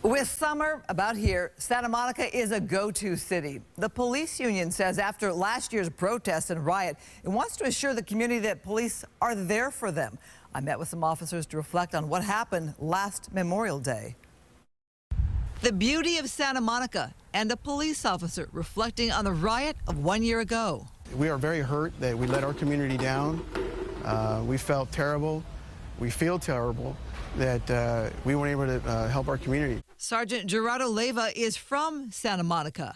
With summer about here, Santa Monica is a go-to city. The police union says after last year's protests and riot, it wants to assure the community that police are there for them. I met with some officers to reflect on what happened last Memorial Day. The beauty of Santa Monica and a police officer reflecting on the riot of 1 year ago. We are very hurt that we let our community down. We felt terrible. We feel terrible that we weren't able to help our community. Sergeant Gerardo Leyva is from Santa Monica.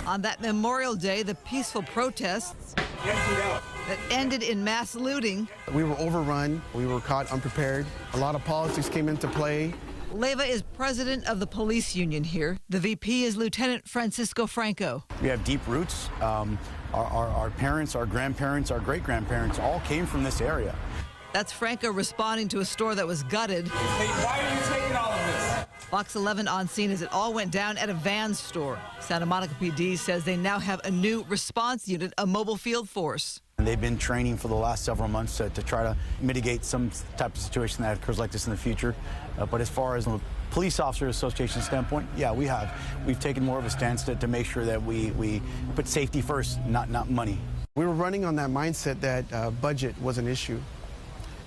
On that Memorial Day, the peaceful protests that ended in mass looting. We were overrun. We were caught unprepared. A lot of politics came into play. Leyva is president of the police union here. The VP is Lieutenant Francisco Franco. We have deep roots. Our parents, our grandparents, our great-grandparents all came from this area. That's Franco responding to a store that was gutted. Hey, why are you taking all of this? Fox 11 on scene as it all went down at a Vans store. Santa Monica PD says they now have a new response unit, a mobile field force. They've been training for the last several months to try to mitigate some type of situation that occurs like this in the future. But as far as the Police Officer Association standpoint, yeah, we've taken more of a stance to make sure that we put safety first, not money. We were running on that mindset that budget was an issue.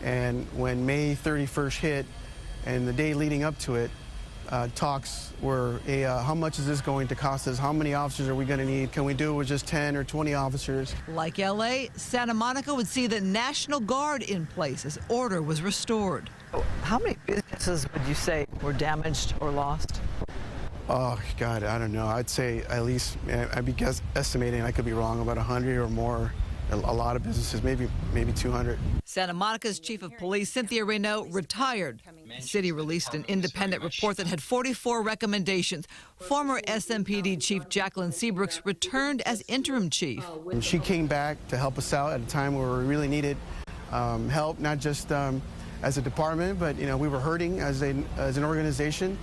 And when May 31st hit and the day leading up to it, talks were, hey, how much is this going to cost us? How many officers are we going to need? Can we do it with just 10 or 20 officers? Like LA, Santa Monica would see the National Guard in place as order was restored. How many businesses would you say were damaged or lost? Oh, God, I don't know. I'd say at least, I'd be estimating, I could be wrong, about 100 or more. A lot of businesses, maybe 200. Santa Monica's chief of police, Cynthia Reynaud, retired. The city released an independent report that had 44 recommendations. Former SMPD Chief Jacqueline Seabrooks returned as interim chief. And she came back to help us out at a time where we really needed help, not just as a department, but we were hurting as an organization.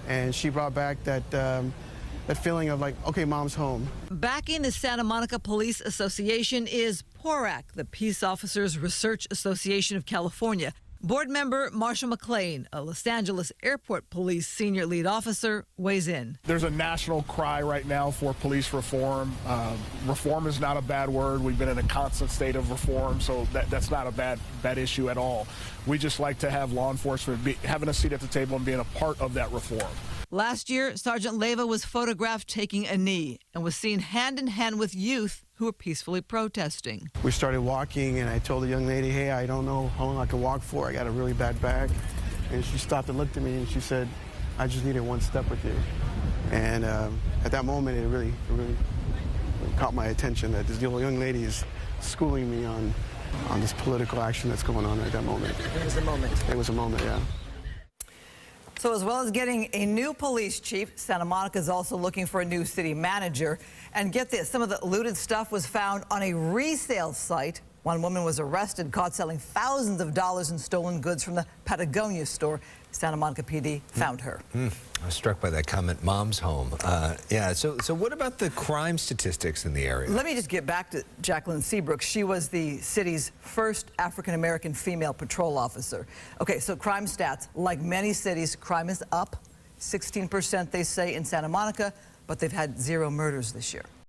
And she brought back that feeling of like, okay, mom's home. Backing the Santa Monica Police Association is PORAC, the Peace Officers Research Association of California. Board member Marshall McLean, a Los Angeles Airport Police senior lead officer, weighs in. There's a national cry right now for police reform. Reform is not a bad word. We've been in a constant state of reform, so that's not a bad issue at all. We just like to have law enforcement having a seat at the table and being a part of that reform. Last year, Sergeant Leyva was photographed taking a knee and was seen hand in hand with youth who were peacefully protesting. We started walking, and I told the young lady, hey, I don't know how long I can walk for. I got a really bad back. And she stopped and looked at me, and she said, I just needed one step with you. And at that moment, it really caught my attention that this young lady is schooling me on this political action that's going on at that moment. It was a moment. It was a moment, yeah. So as well as getting a new police chief, Santa Monica is also looking for a new city manager. And get this, some of the looted stuff was found on a resale site. One woman was arrested, caught selling thousands of dollars in stolen goods from the Patagonia store. Santa Monica PD found her. I was struck by that comment, mom's home. Yeah, so what about the crime statistics in the area? Let me just get back to Jacqueline Seabrooks. She was the city's first African-American female patrol officer. Okay, so crime stats. Like many cities, crime is up. 16% they say in Santa Monica, but they've had 0 murders this year.